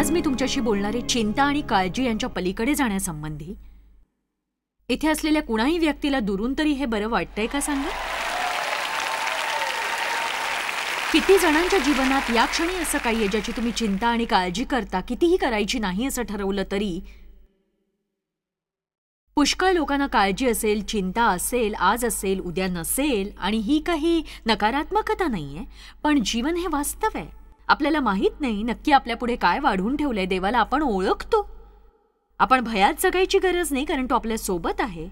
आज मी तुमच्याशी बोलणारे चिंता आणि काळजी यांच्या पलीकडे जाण्यासंबंधी. इथे असलेल्या कुणाही व्यक्तीला दुरून तरी हे बरं वाटतंय का सांगा? किती जणांच्या जीवनात या क्षणी असं काही आहे ज्याची तुम्ही चिंता आणि काळजी करता, कितीही करायची नाही असं ठरवलं तरी? पुष्कळ लोकांना काळजी असेल, चिंता असेल, आज असेल, उद्या नसेल, आणि ही काही नकारात्मकता नाहीये, पण जीवन हे वास्तव आहे. आपल्याला माहित नाही नक्की आपल्यापुढे काय वाढून ठेवलंय. देवाला आपण ओळखतो. आपण भयात जगायची गरज नाही, कारण तो आपल्या सोबत आहे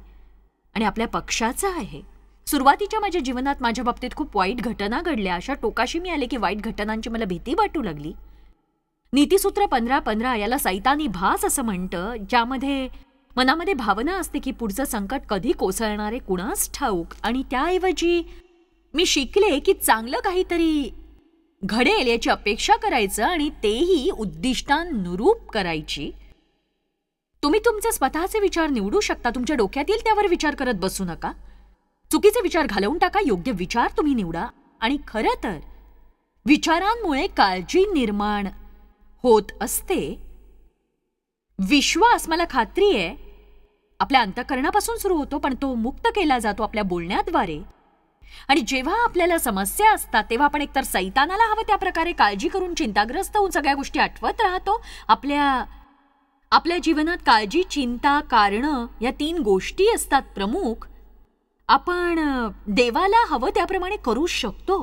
आणि आपल्या पक्षाचा आहे. सुरुवातीच्या माझ्या जीवनात माझ्या बाबतीत खूप वाईट घटना घडल्या. अशा टोकाशी मी आले की वाईट घटनांची मला भीती वाटू लागली. नीतिसूत्र 15:15 याला सैतानी भास असं म्हणतं, ज्यामध्ये मनामध्ये भावना असते की पुढचं संकट कधी कोसळणारे कुणास ठाऊक. आणि त्याऐवजी मी शिकले की चांगलं काहीतरी घडेल याची अपेक्षा करायचं आणि तेही उद्दिष्टांनुरूप करायची. तुम्ही तुमचे स्वतःचे विचार निवडू शकता. तुमच्या डोक्यात येईल त्यावर विचार करत बसू नका. चुकीचे विचार घालवून टाका. योग्य विचार तुम्ही निवडा. आणि खरं तर विचारांमुळे काळजी निर्माण होत असते. विश्वास, मला खात्री आहे, आपल्या अंतःकरणापासून सुरू होतो, पण तो मुक्त केला जातो आपल्या बोलण्याद्वारे. आणि जेव्हा आपल्याला समस्या असतात तेव्हा आपण एकतर सैतानाला हवं त्या प्रकारे काळजी करून चिंताग्रस्त होऊन सगळ्या गोष्टी आठवत राहतो. आपल्या जीवनात काळजी, चिंता, कारणं या 3 गोष्टी असतात प्रमुख. आपण देवाला हवं त्याप्रमाणे करू शकतो.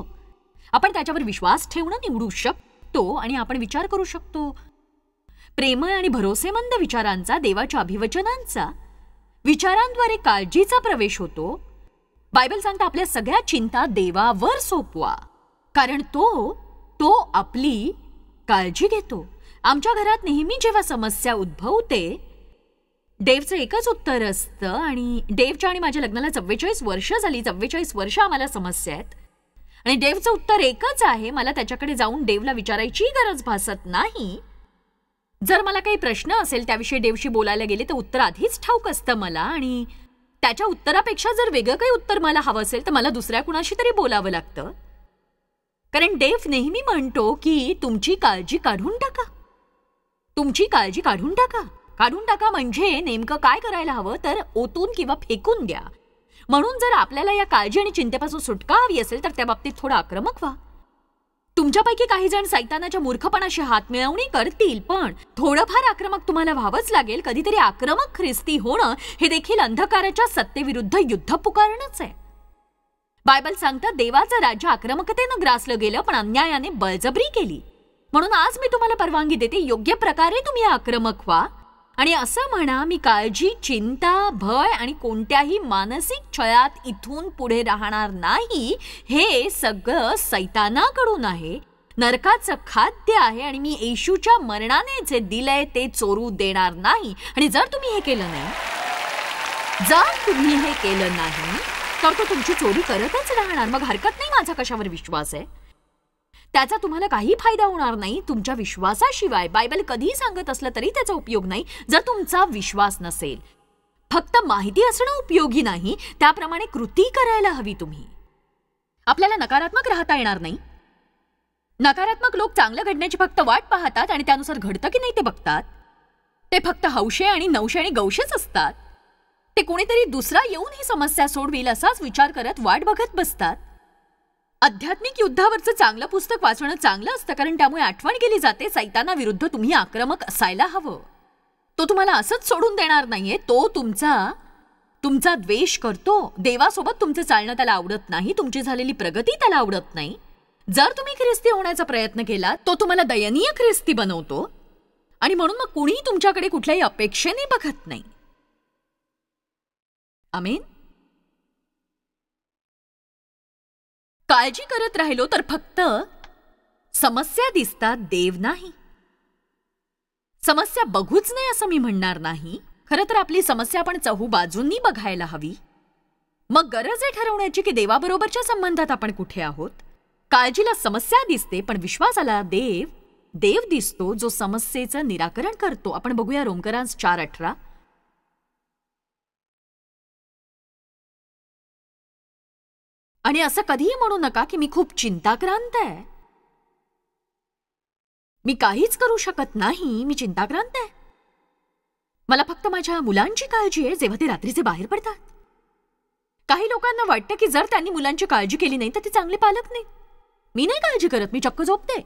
आपण त्याच्यावर विश्वास ठेवणं निवडू शकतो आणि आपण विचार करू शकतो प्रेमळ आणि भरोसेमंद विचारांचा, देवाच्या अभिवचनांचा. विचारांद्वारे काळजीचा प्रवेश होतो. बायबल सांगता आपल्या सगळ्या चिंता देवावर सोपवा, कारण तो आपली काळजी घेतो. आमच्या घरात नेहमी जेव्हा समस्या उद्भवते, देवचं एकच उत्तर असतं. आणि देवच्या आणि माझ्या लग्नाला 44 वर्ष झाली. 44 वर्ष आम्हाला समस्या आहेत आणि देवचं उत्तर एकच आहे. मला त्याच्याकडे जाऊन देवला विचारायची गरज भासत नाही. जर मला काही प्रश्न असेल, त्याविषयी देवशी बोलायला गेले, तर उत्तर आधीच ठाऊक असतं मला. आणि त्याच्या उत्तरापेक्षा जर वेगळं काही उत्तर मला हवं असेल तर मला दुसऱ्या कुणाशी तरी बोलावं लागतं. कारण देव नेहमी म्हणतो की तुमची काळजी काढून टाका. तुमची काळजी काढून टाका. काढून टाका म्हणजे नेमकं काय करायला हवं तर ओतून किंवा फेकून द्या. म्हणून जर आपल्याला या काळजी आणि चिंतेपासून सुटका हवी असेल तर त्या बाबतीत थोडं आक्रमक व्हा. तुमच्यापैकी काही जण सैतानाच्या मूर्खपणाशी हात मिळवणी करतील, पण थोडंफार आक्रमक तुम्हाला व्हावंच लागेल. कधीतरी आक्रमक ख्रिस्ती होणं हे देखील अंधकाराच्या सत्तेविरुद्ध युद्ध पुकारणंच आहे. बायबल सांगतं देवाचं राज्य आक्रमकतेनं ग्रासलं गेलं, पण अन्यायाने बळजबरी केली. म्हणून आज मी तुम्हाला परवानगी देते, योग्य प्रकारे तुम्ही आक्रमक व्हा आणि असं म्हणा, मी काळजी, चिंता, भय आणि कोणत्याही मानसिक छळात इथून पुढे राहणार नाही. हे सगळं सैतानाकडून आहे, नरकाचं खाद्य आहे आणि मी येशूच्या मरणाने जे दिलंय ते चोरू देणार नाही. आणि जर तुम्ही हे केलं नाही तर तो तुमची चोरी करतच राहणार. मग हरकत नाही, माझा कशावर विश्वास आहे, त्याचा तुम्हाला काही फायदा होणार नाही. तुमच्या विश्वासाशिवाय बायबल कधीही सांगत असलं तरी त्याचा उपयोग नाही जर तुमचा विश्वास नसेल. फक्त माहिती असणं उपयोगी नाही, त्याप्रमाणे कृती करायला हवी तुम्ही. आपल्याला नकारात्मक राहता येणार नाही. नकारात्मक लोक चांगलं घडण्याची फक्त वाट पाहतात आणि त्यानुसार घडतं की नाही ते बघतात. ते फक्त हौशे आणि नवशे आणि गौशेच असतात. ते कोणीतरी दुसरा येऊन ही समस्या सोडवेल असाच विचार करत वाट बघत बसतात. आध्यात्मिक युद्धावरचं चांगलं पुस्तक वाचणं चांगलं असतं, कारण त्यामुळे आठवण केली जाते सैतानाविरुद्ध तुम्ही आक्रमक असायला हवं. तो तुम्हाला असंच सोडून देणार नाहीये. तो तुमचा द्वेष करतो. देवासोबत तुमचं चालणं त्याला आवडत नाही. तुमची झालेली प्रगती त्याला आवडत नाही. जर तुम्ही ख्रिस्ती होण्याचा प्रयत्न केला तो तुम्हाला दयनीय ख्रिस्ती बनवतो आणि म्हणून मग कुणीही तुमच्याकडे कुठल्याही अपेक्षेने बघत नाही. आमेन. काळजी करत राहिलो तर फक्त समस्या दिसतात, देव नाही. समस्या बघूच नाही असं मी म्हणणार नाही. खरं तर आपली समस्या आपण चहू बाजूंनी बघायला हवी. मग गरज आहे ठरवण्याची की देवाबरोबरच्या संबंधात आपण कुठे आहोत. काळजीला समस्या दिसते, पण विश्वासाला देव दिसतो जो समस्येचं निराकरण करतो. आपण बघूया रोमकरांस 4:18. आणि असं कधीही म्हणू नका की मी खूप चिंताक्रांत आहे. मी काहीच करू शकत नाही, मी चिंताक्रांत आहे. मला फक्त माझ्या मुलांची काळजी आहे जेव्हा ते रात्रीचे बाहेर पडतात. काही लोकांना वाटतं की जर त्यांनी मुलांची काळजी केली नाही तर ते चांगले पालक नाही. मी नाही काळजी करत, मी चक्क झोपते.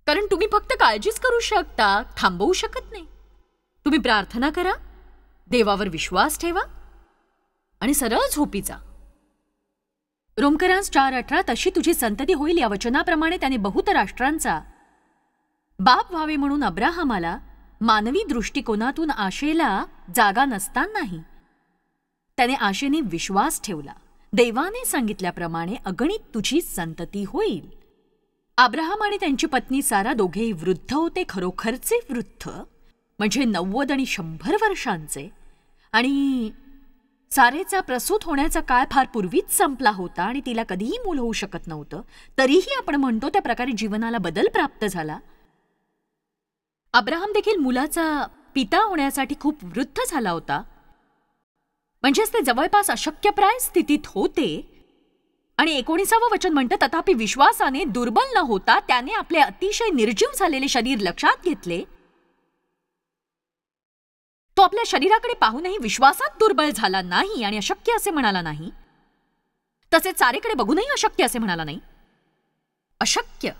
कारण तुम्ही फक्त काळजीच करू शकता, थांबवू शकत नाही. तुम्ही प्रार्थना करा, देवावर विश्वास ठेवा आणि सरळ झोपी जा. रोमकरांस 4:18 तशी तुझी संतती होईल या वचनाप्रमाणे त्याने बहुत राष्ट्रांचा बाप व्हावे म्हणून अब्राहमाला मानवी दृष्टिकोनातून आशेला जागा नसतानाही त्याने आशेने विश्वास ठेवला. देवाने सांगितल्याप्रमाणे अगणित तुझी संतती होईल. अब्राहम आणि त्यांची पत्नी सारा दोघेही वृद्ध होते, खरोखरचे वृद्ध, म्हणजे 90 आणि 100 वर्षांचे. आणि सारेचा प्रसूत होण्याचा काळ फार पूर्वीच संपला होता आणि तिला कधीही मूल होऊ शकत नव्हतं. तरीही आपण म्हणतो त्या प्रकारे जीवनाला बदल प्राप्त झाला. अब्राहम देखील मुलाचा पिता होण्यासाठी खूप वृद्ध झाला होता, म्हणजेच ते जवळपास अशक्यप्राय स्थितीत होते. आणि 19वे वचन म्हणतं, तथापि विश्वासाने दुर्बल न होता त्याने आपले अतिशय निर्जीव झालेले शरीर लक्षात घेतले. तो आपल्या शरीराकडे पाहूनही विश्वासात दुर्बल झाला नाही आणि अशक्य असे म्हणाला नाही. तसेच सारेकडे बघूनही अशक्य असे म्हणाला नाही. अशक्य.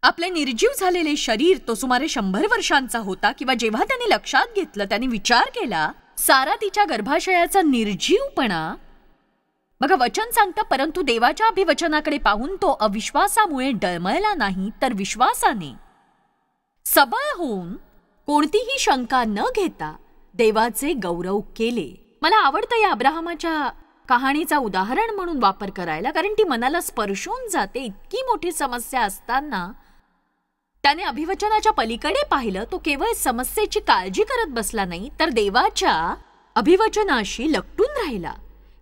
आपले निर्जीव झालेले शरीर तो सुमारे 100 वर्षांचा होता किंवा जेव्हा त्याने लक्षात घेतलं, त्याने विचार केला सारा तिच्या गर्भाशयाचा निर्जीवपणा. बघा वचन सांगतं, परंतु देवाच्या अभिवचनाकडे पाहून तो अविश्वासामुळे डळमळला नाही, तर विश्वासाने सबळ होऊन कोणतीही शंका न घेता देवाचे गौरव केले. मला आवडतं या अब्राहमाच्या कहाणीचा उदाहरण म्हणून वापर करायला, कारण ती मनाला स्पर्शून जाते. इतकी मोठी समस्या असताना त्याने अभिवचनाच्या पलीकडे पाहिलं. तो केवळ समस्येची काळजी करत बसला नाही, तर देवाच्या अभिवचनाशी लपटून राहिला.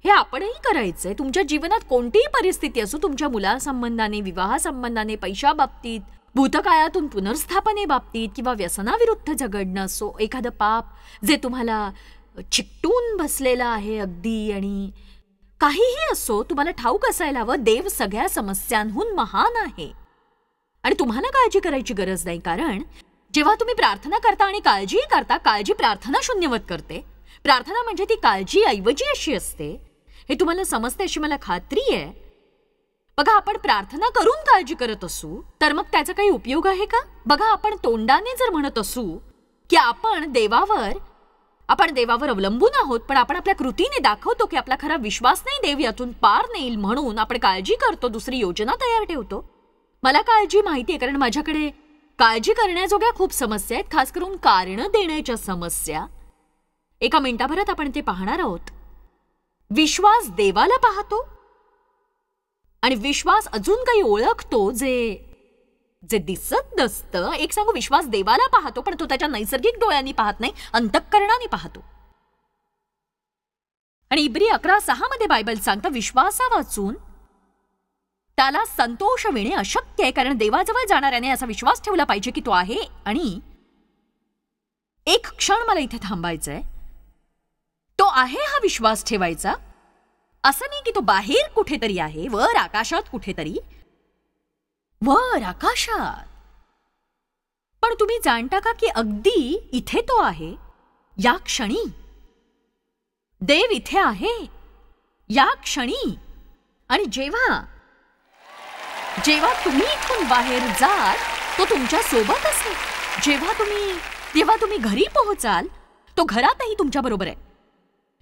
हे आपणही करायचंय. तुमच्या जीवनात कोणतीही परिस्थिती असो, तुमच्या मुलासंबंधाने, विवाहासंबंधाने, पैशाबाबतीत, भूतकाळातून पुनर्स्थापनेबाबतीत किंवा व्यसनाविरुद्ध झगडणं असो, एखादं पाप जे तुम्हाला चिकटून बसलेलं आहे अगदी, आणि काहीही असो, तुम्हाला ठाऊक असायला हवं देव सगळ्या समस्यांहून महान आहे आणि तुम्हाला काळजी करायची गरज नाही. कारण जेव्हा तुम्ही प्रार्थना करता आणि काळजीही करता, काळजी प्रार्थना शून्यवत करते. प्रार्थना म्हणजे ती काळजी ऐवजी अशी असते. हे तुम्हाला समजते अशी मला खात्री आहे. बघा, आपण प्रार्थना करून काळजी करत असू तर मग त्याचा काही उपयोग आहे का? बघा, आपण तोंडाने जर म्हणत असू की आपण देवावर अवलंबून आहोत, पण आपण आपल्या कृतीने दाखवतो की आपला खरा विश्वास नाही, देव यातून पार नेईल म्हणून आपण काळजी करतो, दुसरी योजना तयार ठेवतो. मला काळजी माहिती आहे, कारण माझ्याकडे काळजी करण्याजोग्या खूप समस्या आहेत, खास करून कारण देण्याच्या समस्या. एका मिनिटाभरात आपण ते पाहणार आहोत. विश्वास देवाला पाहतो आणि विश्वास अजून काही ओळखतो जे दिसत नसतं. एक सांगू, विश्वास देवाला पाहतो पण तो त्याच्या नैसर्गिक डोळ्यांनी पाहत नाही, अंतःकरणाने पाहतो. आणि इब्री 11:6 मध्ये बायबल सांगतं, विश्वासा वाचून त्याला संतोष मिळणे अशक्य आहे, कारण देवाजवळ जाणाऱ्याने असा विश्वास ठेवला पाहिजे की तो आहे. आणि एक क्षण मला इथे थांबायचंय. तो आहे हा विश्वास ठेवायचा. असं नाही की तो बाहेर कुठेतरी आहे, वर आकाशात कुठेतरी, वर आकाशात. पण तुम्ही जाणता का की अगदी इथे तो आहे, या क्षणी. देव इथे आहे या क्षणी. आणि जेव्हा तुम्ही इथून बाहेर जाल तो तुमच्या सोबत असेल. जेव्हा तुम्ही घरी पोहोचाल तो घरातही तुमच्या बरोबर आहे.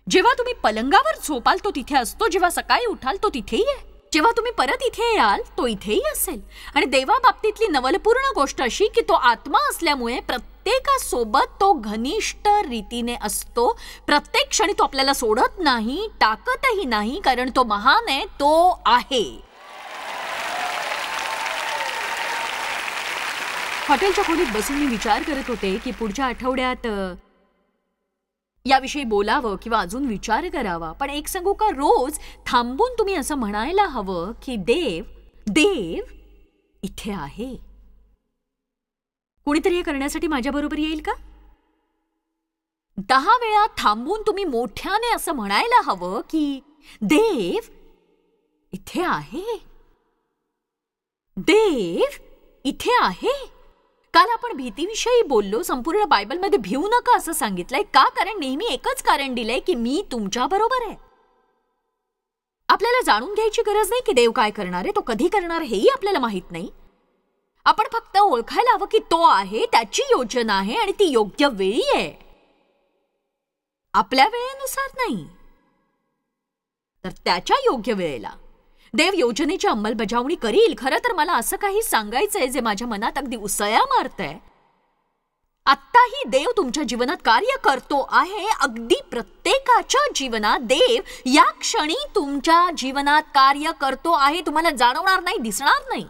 जेव्हा तुम्ही पलंगावर झोपाल तो तिथे असतो. जेव्हा सकाळी उठाल तो तिथेही आहे. जेव्हा तुम्ही परत इथे याल तो इथेही असेल. आणि देवाबाबतीतली नवलपूर्ण गोष्ट अशी की तो आत्मा असल्यामुळे प्रत्येकासोबत तो घनिष्ठ रीतीने असतो. प्रत्येक क्षणी तो आपल्याला सोडत नाही, टाकतही नाही, कारण तो महान आहे, तो आहे. हॉटेलच्या खोलीत बसून मी विचार करत होते की पुढच्या आठवड्यात याविषयी बोलावं किंवा अजून विचार करावा. पण एक सांगू का, रोज थांबून तुम्ही असं म्हणायला हवं की देव इथे आहे. कुणीतरी हे करण्यासाठी माझ्याबरोबर येईल का? 10 वेळा थांबून तुम्ही मोठ्याने असं म्हणायला हवं की देव इथे आहे. देव इथे आहे. काल आपण भीतीविषयी बोललो. संपूर्ण बायबलमध्ये भिवू नका असं सांगितलंय. का? कारण नेहमी एकच कारण दिलंय की मी तुमच्या बरोबर आहे. आपल्याला जाणून घ्यायची गरज नाही की देव काय करणार आहे, तो कधी करणार हेही आपल्याला माहित नाही. आपण फक्त ओळखायला हवं की तो आहे, त्याची योजना आहे आणि ती योग्य वेळी आहे, आपल्या वेळेनुसार नाही तर त्याच्या योग्य वेळेला. देव योजनेची अंमलबजावणी करील. खरं तर मला असं काही सांगायचंय जे माझ्या मनात अगदी उसळ्या मारतंय. आत्ताही देव तुमच्या जीवनात कार्य करतो आहे. अगदी प्रत्येकाच्या जीवनात देव या क्षणी तुमच्या जीवनात कार्य करतो आहे. तुम्हाला जाणवणार नाही, दिसणार नाही.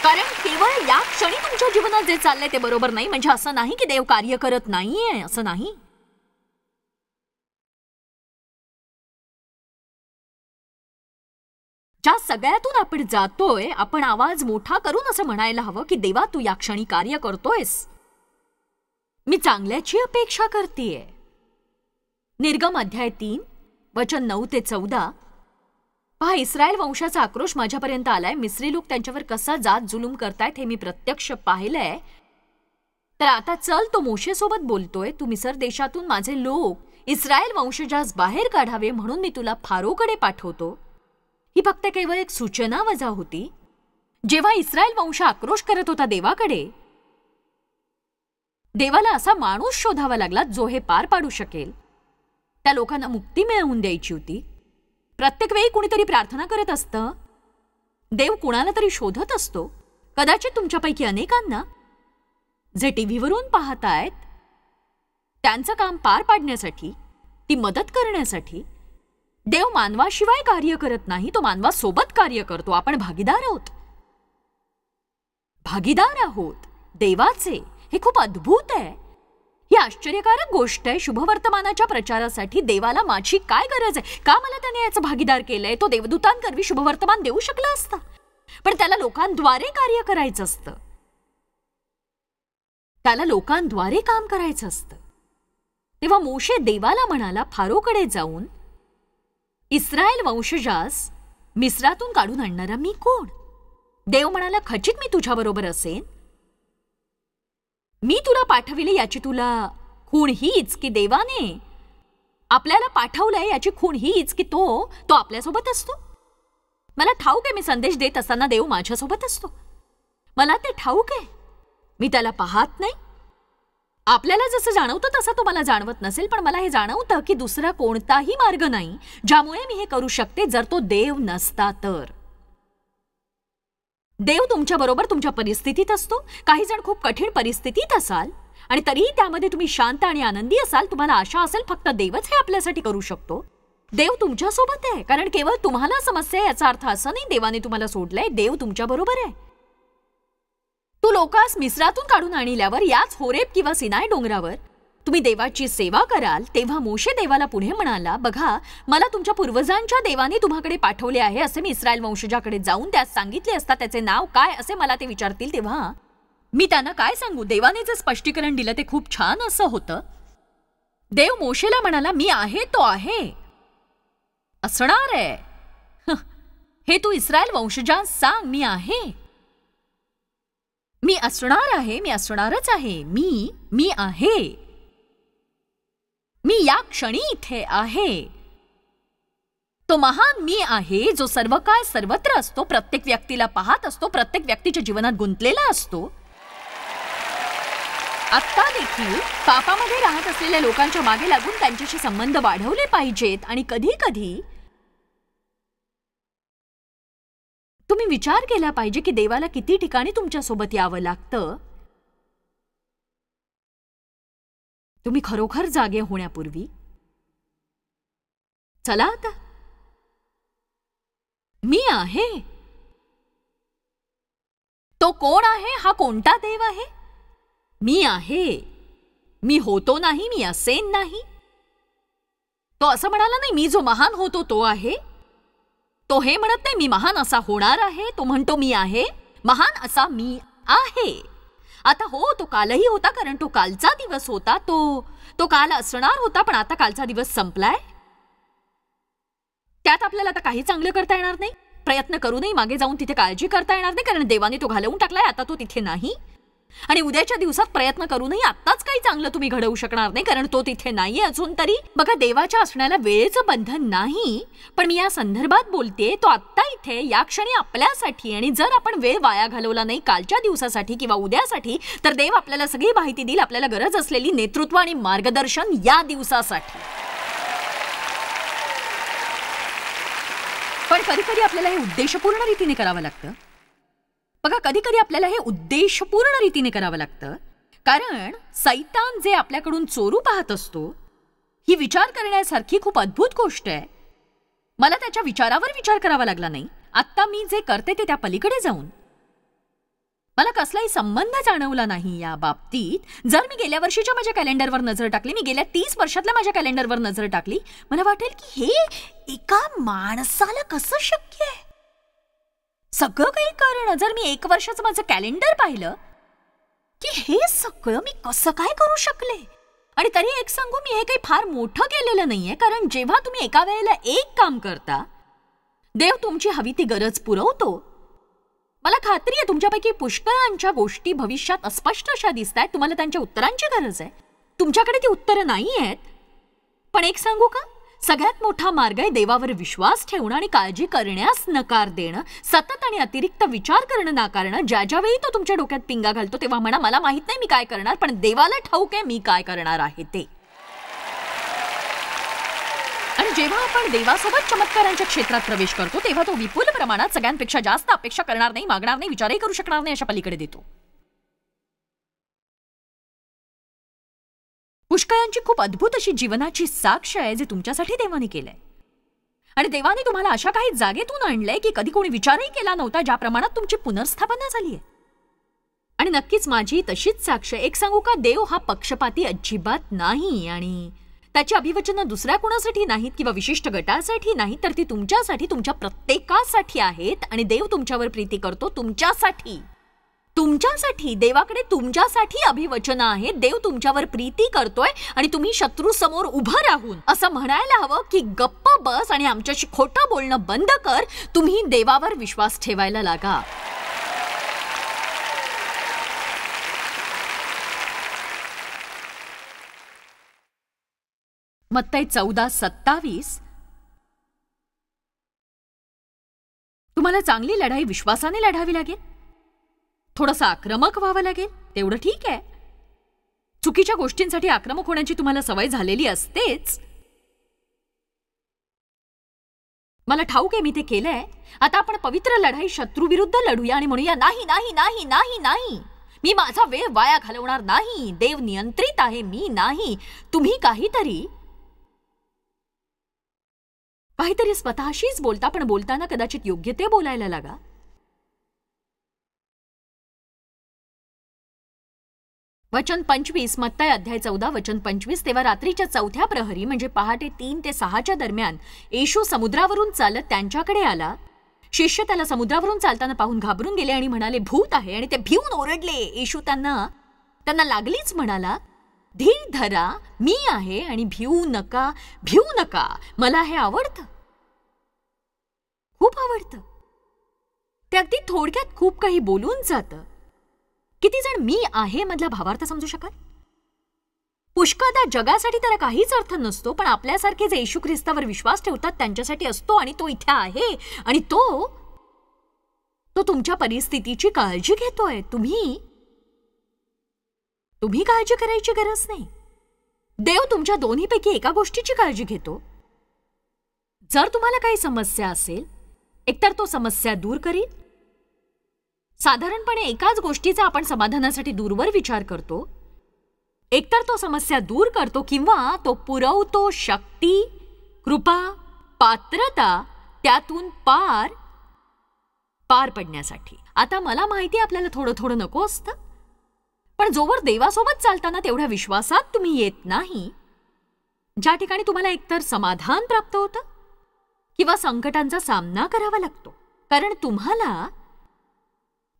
कारण केवळ या क्षणी तुमच्या जीवनात जे चाललंय ते बरोबर नाही म्हणजे असं नाही की देव कार्य करत नाहीये, असं नाही. ज्या सगळ्यातून आपण जातोय, आपण आवाज मोठा करून असं म्हणायला हवं की देवा तू या क्षणी कार्य करतोयस. मी चांगल्याची अपेक्षा करतेय. निर्गम अध्याय 3 वचन 9 ते 14. पहा, इस्रायल वंशाचा आक्रोश माझ्यापर्यंत आलाय. मिस्री लोक त्यांच्यावर कसा जात जुलूम करतायत हे मी प्रत्यक्ष पाहिलंय. तर आता चल, तो मोशेसोबत बोलतोय. तू मिस्र देशातून माझे लोक इस्रायल वंशजास बाहेर काढावे म्हणून मी तुला फारोकडे पाठवतो. ही फक्त केवळ एक सूचना वजा होती. जेव्हा इस्रायल वंश आक्रोश करत होता देवाकडे, देवाला असा माणूस शोधावा लागला जो हे पार पाडू शकेल. त्या लोकांना मुक्ती मिळवून द्यायची होती. प्रत्येक वेळी कुणीतरी प्रार्थना करत असतं. देव कुणाला तरी शोधत असतो. कदाचित तुमच्यापैकी अनेकांना जे टीव्हीवरून पाहतायत त्यांचं काम पार पाडण्यासाठी, ती मदत करण्यासाठी देव मानवाशिवाय कार्य करत नाही, तो मानवासोबत कार्य करतो. आपण भागीदार आहोत. भागीदार आहोत देवाचे. हे खूप अद्भुत आहे. ही आश्चर्यकारक गोष्ट आहे. शुभवर्तमानाच्या प्रचारासाठी देवाला माझी काय गरज आहे? का मला त्याने याचं भागीदार केलंय? तो देवदूतांकरवी शुभवर्तमान देऊ शकला असता, पण त्याला लोकांद्वारे कार्य करायचं असतं. त्याला लोकांद्वारे काम करायचं असतं. तेव्हा मोशे देवाला म्हणाला, फारोकडे जाऊन इस्रायल वंशजास मिस्रातून काढून आणणारा मी कोण? देव म्हणाला, खचित मी तुझ्याबरोबर असेन. मी तुला पाठविले याची तुला खूण हीच की देवाने आपल्याला पाठवलंय याची खूण हीच की तो आपल्यासोबत असतो. मला ठाऊक आहे, मी संदेश देत असताना देव माझ्यासोबत असतो. मला ते ठाऊक आहे. मी त्याला पाहत नाही. आपल्याला जसं जाणवतं तसं तो मला जाणवत नसेल, पण मला हे जाणवतं की दुसरा कोणताही मार्ग नाही ज्यामुळे मी हे करू शकते जर तो देव नसता तर. देव तुमच्याबरोबर तुमच्या परिस्थितीत असतो. काही जण खूप कठीण परिस्थितीत असाल आणि तरीही त्यामध्ये तुम्ही शांत आणि आनंदी असाल. तुम्हाला आशा असेल फक्त देवच हे आपल्यासाठी करू शकतो. देव तुमच्यासोबत आहे. कारण केवळ तुम्हाला समस्या याचा अर्थ असा नाही देवाने तुम्हाला सोडलंय. देव तुमच्याबरोबर आहे. तू लोकांस मिस्रातून काढून आणल्यावर याच होरेब किंवा सिनाय डोंगरावर तुम्ही देवाची सेवा कराल. तेव्हा मोशे देवाला पुढे म्हणाला, बघा, मला तुमच्या पूर्वजांच्या देवाने तुम्हाकडे पाठवले आहे. असे मी इस्रायल वंशजाकडे जाऊन त्यास सांगितले असता त्याचे नाव काय असे मला ते विचारतील तेव्हा मी त्यांना काय सांगू? देवाने जे स्पष्टीकरण दिलं ते खूप छान असं होतं. देव मोशेला म्हणाला, मी आहे तो आहे, असणार आहे. हे तू इस्रायल वंशजांस सांग, मी आहे, मी असणार आहे, मी असणारच आहे. मी आहे. मी या क्षणी इथे आहे. तो महान मी आहे जो सर्व काळ सर्वत्र असतो, प्रत्येक व्यक्तीला पाहत असतो, प्रत्येक व्यक्तीच्या जीवनात गुंतलेला असतो. आत्ता देखील पापामध्ये राहत असलेल्या लोकांच्या मागे लागून त्यांच्याशी संबंध वाढवले पाहिजेत. आणि कधी कधी तुम्ही विचार केला पाहिजे की देवाला किती ठिकाणी तुमच्यासोबत यावं लागतं तुम्ही खरोखर जागे होण्यापूर्वी. चला आता, मी आहे. तो कोण आहे? हा कोणता देव आहे? मी आहे. मी होतो नाही, मी असेन नाही. तो असं म्हणाला नाही मी जो महान होतो तो आहे. तो हे म्हणत नाही मी महान असा होणार आहे. तो म्हणतो मी आहे, महान असा मी आहे. आता हो, तो कालही होता, कारण तो कालचा दिवस होता, तो काल असणार होता, पण आता कालचा दिवस संपलाय. त्यात आपल्याला आता काही चांगलं करता येणार नाही. प्रयत्न करूनही मागे जाऊन तिथे काळजी करता येणार नाही, कारण देवाने तो घालवून टाकलाय. आता तो तिथे नाही. आणि उद्याच्या दिवसात प्रयत्न करूनही आत्ताच काही चांगलं तुम्ही घडवू शकणार नाही, कारण तो तिथे नाहीये अजून तरी. बघा, देवाच्या असण्याला वेळेचं बंधन नाही, पण मी या संदर्भात बोलते. तो आत्ता इथे या क्षणी आपल्यासाठी, आणि जर आपण वेळ वाया घालवला नाही कालच्या दिवसासाठी किंवा उद्यासाठी, तर देव आपल्याला सगळी माहिती देईल, आपल्याला गरज असलेली नेतृत्व आणि मार्गदर्शन या दिवसासाठी. पण कधी कधी आपल्याला हे उद्देशपूर्ण रीतीने करावं लागतं. बघा, कधी कधी आपल्याला हे उद्देशपूर्ण रीतीने करावं लागतं, कारण सैतान जे आपल्याकडून चोरू पाहत असतो, ही विचार करण्यासारखी खूप अद्भुत गोष्ट आहे. मला त्याच्या विचारावर विचार करावा लागला नाही. आत्ता मी जे करते ते त्या पलीकडे जाऊन मला कसलाही संबंध जाणवला नाही या बाबतीत. जर मी गेल्या वर्षीच्या माझ्या कॅलेंडरवर नजर टाकली, मी गेल्या 30 वर्षातल्या माझ्या कॅलेंडरवर नजर टाकली, मला वाटेल की हे एका माणसाला कसं शक्य आहे. सगळं काही करणं. जर मी 1 वर्षाचं माझं कॅलेंडर पाहिलं की हे सगळं मी कसं काय करू शकले. आणि तरी एक सांगू, मी हे काही फार मोठं केलेलं नाहीये, कारण जेव्हा तुम्ही एका वेळेला एक काम करता, देव तुमची हवी ती गरज पुरवतो. मला खात्री आहे तुमच्यापैकी पुष्कळांच्या गोष्टी भविष्यात अस्पष्ट अशा दिसत आहेत. तुम्हाला त्यांच्या उत्तरांची गरज आहे. तुमच्याकडे ती उत्तरं नाही आहेत. पण एक सांगू का, सगळ्यात मोठा मार्ग आहे देवावर विश्वास ठेवणं आणि काळजी करण्यास नकार देणं. सतत आणि अतिरिक्त विचार करणं नाकारणं. ज्या ज्यावेळी तो तुमच्या डोक्यात पिंगा घालतो तेव्हा म्हणा, मला माहित नाही मी काय करणार, पण देवाला ठाऊक आहे मी काय करणार आहे ते. आणि जेव्हा आपण देवासोबत चमत्कारांच्या क्षेत्रात प्रवेश करतो, तेव्हा तो विपुल प्रमाणात सगळ्यांपेक्षा जास्त अपेक्षा करणार नाही, मागणार नाही, विचारही करू शकणार नाही, अशा पलीकडे देतो. पुष्कळांची खूप अद्भुत अशी जीवनाची साक्ष आहे जे तुमच्यासाठी देवाने केलंय. आणि देवाने तुम्हाला अशा काही जागेतून आणलंय की कधी कोणी विचारही केला नव्हता, ज्या प्रमाणात तुमची पुनर्स्थापना झालीय. आणि नक्कीच माझी तशीच साक्ष. एक सांगू का, देव हा पक्षपाती अजिबात नाही, आणि त्याची अभिवचनं दुसऱ्या कुणासाठी नाहीत किंवा विशिष्ट गटासाठी नाहीत, तर ती तुमच्यासाठी, तुमच्या प्रत्येकासाठी आहेत. आणि देव तुमच्यावर प्रीती करतो तुमच्यासाठी. तुमच्यासाठी देवाकडे तुमच्यासाठी अभिवचनं आहेत. देव तुमच्यावर प्रीती करतोय आणि तुम्ही शत्रू समोर उभं राहून असं म्हणायला हवं की गप्प बस आणि आमच्याशी खोटं बोलणं बंद कर. तुम्ही देवावर विश्वास ठेवायला लागा. मत्तई 14:27. तुम्हाला चांगली लढाई विश्वासाने लढावी लागेल. थोडंसं आक्रमक व्हावं लागेल, तेवढं ठीक आहे. चुकीच्या गोष्टींसाठी आक्रमक होण्याची तुम्हाला सवय झालेली असतेच. मला ठाऊक आहे मी ते केलंय. आता आपण पवित्र लढाई शत्रूविरुद्ध लढूया आणि म्हणूया, नाही नाही नाही नाही नाही, मी माझा वेळ वाया घालवणार नाही. देव नियंत्रित आहे, मी नाही. तुम्ही काहीतरी स्वतःशीच बोलता, पण बोलताना कदाचित योग्य ते बोलायला लागा. वचन 25, मत्तई अध्याय 14 वचन 25. तेव्हा रात्रीच्या 4थ्या प्रहरी म्हणजे पहाटे 3 ते 6च्या दरम्यान येशू समुद्रावरून चालत त्यांच्याकडे आला. शिष्य त्याला समुद्रावरून चालताना पाहून घाबरून गेले आणि म्हणाले, भूत आहे, आणि ते भिवून ओरडले. येशू त्यांना लागलीच म्हणाला, धीर धरा, मी आहे आणि भिवू नका. मला हे आवडतं, खूप आवडतं. ते अगदी थोडक्यात खूप काही बोलून जातं. किती जण मी आहे मधला भावार्थ समजू शकाल? पुष्कळदा जगासाठी त्याला काहीच अर्थ नसतो, पण आपल्यासारखे जे येशू ख्रिस्तावर विश्वास ठेवतात त्यांच्यासाठी असतो. आणि तो इथे आहे आणि तो तुमच्या परिस्थितीची काळजी घेतोय. तुम्ही काळजी करायची गरज नाही. देव तुमच्या दोन्हीपैकी एका गोष्टीची काळजी घेतो. जर तुम्हाला काही समस्या असेल, एकतर तो समस्या दूर करील. साधारणपणे एकाच गोष्टीचा आपण समाधानासाठी दूरवर विचार करतो. एकतर तो समस्या दूर करतो किंवा तो पुरवतो शक्ती, कृपा, पात्रता त्यातून पार पडण्यासाठी. आता मला माहिती आहे आपल्याला थोडं थोडं नको असतं, पण जोवर देवासोबत चालताना तेवढ्या विश्वासात तुम्ही येत नाही, ज्या ठिकाणी तुम्हाला एकतर समाधान प्राप्त होतं किंवा संकटांचा सामना करावा लागतो. कारण तुम्हाला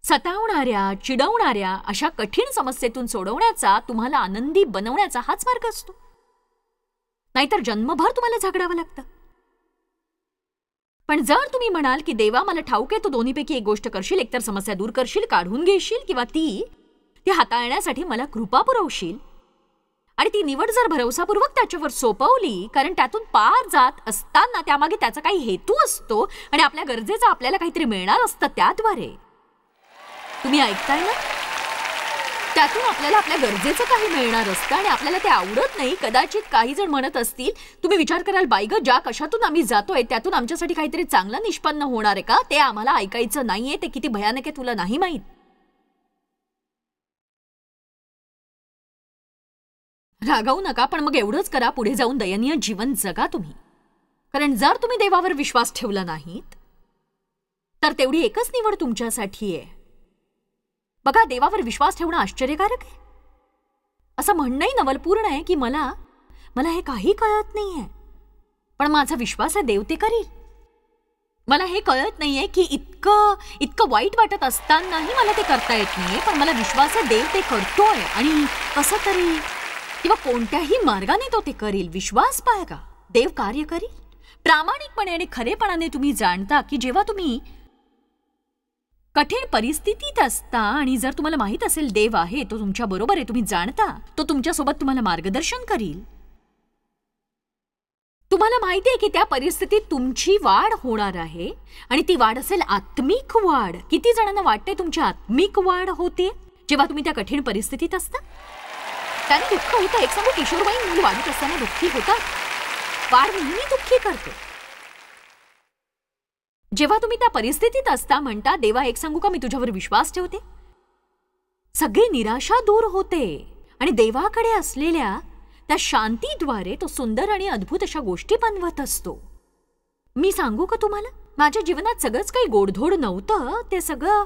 सतावणाऱ्या, चिडवणाऱ्या अशा कठीण समस्येतून सोडवण्याचा, तुम्हाला आनंदी बनवण्याचा हाच मार्ग असतो. नाहीतर जन्मभर तुम्हाला झगडावं लागतं. पण जर तुम्ही म्हणाल की देवा मला ठाऊक आहे तू दोन्हीपैकी एक गोष्ट करशील, एकतर समस्या दूर करशील, काढून घेशील, किंवा ती हाताळण्यासाठी मला कृपा पुरवशील, आणि ती निवड जर भरवसापूर्वक त्याच्यावर सोपवली, कारण त्यातून पार जात असताना त्यामागे त्याचा काही हेतू असतो आणि आपल्या गरजेचं आपल्याला काहीतरी मिळणार असतं त्याद्वारे. तुम्ही ऐकताय ना? त्यातून आपल्याला आपल्या गरजेचं काही मिळणार असतं आणि आपल्याला ते आवडत नाही. कदाचित काही जण म्हणत असतील, तुम्ही विचार कराल बाई ग, ज्या कशातून आम्ही जातोय त्यातून आमच्यासाठी काहीतरी चांगलं निष्पन्न होणार आहे का? ते आम्हाला ऐकायचं नाहीये. ते किती भयानक आहे तुला नाही माहीत. रागावू नका, पण मग एवढंच करा, पुढे जाऊन दयनीय जीवन जगा तुम्ही. कारण जर तुम्ही देवावर विश्वास ठेवला नाहीत तर तेवढी एकच निवड तुमच्यासाठी आहे. बघा, देवावर विश्वास ठेवणं आश्चर्यकारक आहे. असं म्हणणंही नवलपूर्ण आहे की मला हे काही कळत नाहीये, पण माझा विश्वास आहे देव ते करील. मला हे कळत नाहीये की इतकं वाईट वाटत असतानाही मला ते करता येत नाहीये, पण मला विश्वास आहे देव ते करतोय आणि कसं तरी किंवा कोणत्याही मार्गाने तो ते करील. विश्वास बाळगा, देव कार्य करील. प्रामाणिकपणे आणि खरेपणाने तुम्ही जाणता की जेव्हा तुम्ही कठीण परिस्थितीत असता आणि जर तुम्हाला माहित असेल देव आहे, तो तुमच्या बरोबर आहे, तुम्ही जाणता तो तुमच्यासोबत तुम्हाला मार्गदर्शन करील. तुम्हाला माहिती आहे की त्या परिस्थितीत तुमची वाढ होणार आहे आणि ती वाढ असेल आत्मिक वाढ. किती जणांना वाटते तुमची आत्मिक वाढ होते जेव्हा तुम्ही त्या कठीण परिस्थितीत असता? त्याने दुःख होतं. एक सांगू, किशोरवयीन मूल वाढत असताना दुःखी होतात. वाढ नेहमी दुःखी करते. जेव्हा तुम्ही त्या परिस्थितीत असता म्हणता देवा एक सांगू का, मी तुझ्यावर विश्वास ठेवते, सगळी निराशा दूर होते आणि देवाकडे असलेल्या त्या शांतीद्वारे तो सुंदर आणि अद्भुत अशा गोष्टी बनवत असतो. मी सांगू का तुम्हाला, माझ्या जीवनात सगळंच काही गोडधोड नव्हतं. ते सगळं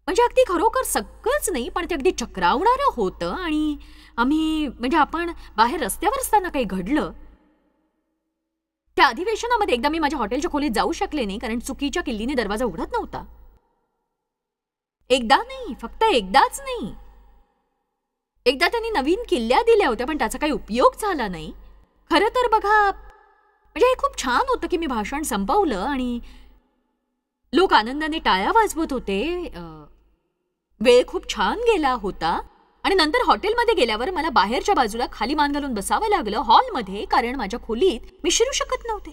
म्हणजे अगदी खरोखर सगळंच नाही, पण ते अगदी चक्रावणारं होतं. आणि आपण बाहेर रस्त्यावर असताना काही घडलं, त्या अधिवेशनामध्ये एकदा मी माझ्या हॉटेलच्या खोलीत जाऊ शकले नाही कारण चुकीच्या किल्लीने दरवाजा उघडत नव्हता. एकदा नाही, फक्त एकदाच नाही. एकदा त्यांनी नवीन किल्ल्या दिल्या होत्या पण त्याचा काही उपयोग झाला नाही. खरं तर बघा, म्हणजे हे खूप छान होतं की मी भाषण संपवलं आणि लोक आनंदाने टाळ्या वाजवत होते. वेळ खूप छान गेला होता आणि नंतर हॉटेलमध्ये गेल्यावर मला बाहेरच्या बाजूला खाली मान घालून बसावं लागलं हॉलमध्ये, कारण माझ्या खोलीत मी शिरू शकत नव्हते.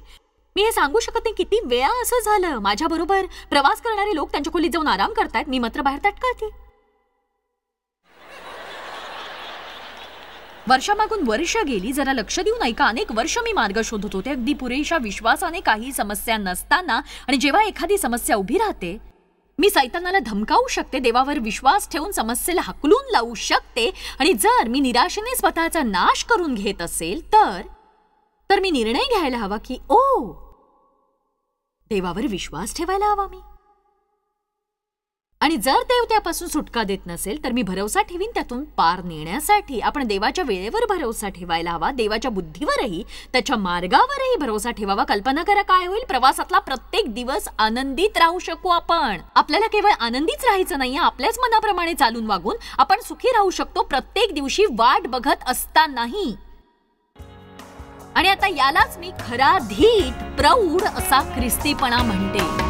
मी हे सांगू शकत नाही किती वेळा असं झालं. माझ्याबरोबर प्रवास करणारे लोक त्यांच्या खोलीत जाऊन आराम करतायत, मी मात्र बाहेर तटकळते. वर्षामागून वर्ष गेली. जरा लक्ष देऊन ऐका. अनेक वर्ष मी मार्ग शोधत होते, अगदी पुरेशा विश्वासाने, काही समस्या नसताना. आणि जेव्हा एखादी समस्या उभी राहते, मी सैतानाला धमकावू शकते, देवावर विश्वास ठेवून समस्येला हकलून लावू शकते. आणि जर मी निराशेने स्वतःचा नाश करून घेत असेल तर मी निर्णय घ्यायला हवा की देवावर विश्वास ठेवायला हवा मी. आणि जर देव त्यापासून सुटका देत नसेल तर मी भरोसा ठेवीन त्यातून पार नेण्यासाठी. आपण देवाच्या वेळेवर भरोसा ठेवायला हवा, देवाच्या बुद्धीवरही, त्याच्या मार्गावरही भरोसा ठेवावा. कल्पना करा काय होईल, प्रवासातला प्रत्येक दिवस आनंदित राहू शकू आपण. आपल्याला केवळ आनंदीच राहायचं नाहीये, आपल्याच मनाप्रमाणे चालून वागून आपण सुखी राहू शकतो प्रत्येक दिवशी वाट बघत असतानाही. आणि आता यालाच मी खरा, धीट, प्रौढ असा ख्रिस्तीपणा म्हणते.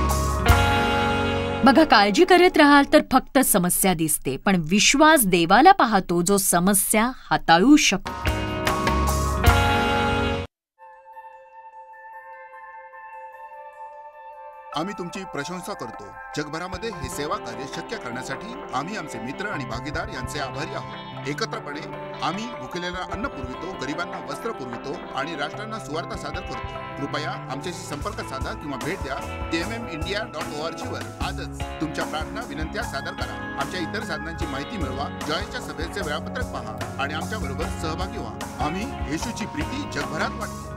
बघा, काळजी करत राहाल तर फक्त समस्या दिसते, पण विश्वास देवाला पाहतो जो समस्या हाताळू शकतो. आम्ही तुमची प्रशंसा करतो. जगभरामध्ये हे सेवा कार्य शक्य करण्यासाठी आम्ही आमचे मित्र आणि भागीदार यांचे आभारी आहोत. एकत्रपणे आम्ही भुकेलेला अन्न पुरवितो, गरिबांना वस्त्र पुरवितो आणि राष्ट्रांना सुवार्ता सादर करतो. कृपया आमच्याशी संपर्क साधा किंवा भेट द्या tmmindia.org वर. आजच तुमच्या प्रार्थना, विनंत्या सादर करा. आमच्या इतर साधनांची माहिती मिळवा, जॉयच्या सभेचे वेळापत्रक पहा आणि आमच्या बरोबर सहभागी व्हा. आम्ही येशूची प्रीती जगभरात वाटतो.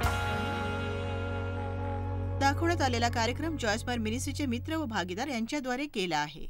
दाखवण्यात आलेला कार्यक्रम जॉयस बार मिनिस्ट्रीचे मित्र व भागीदार यांच्याद्वारे केला आहे.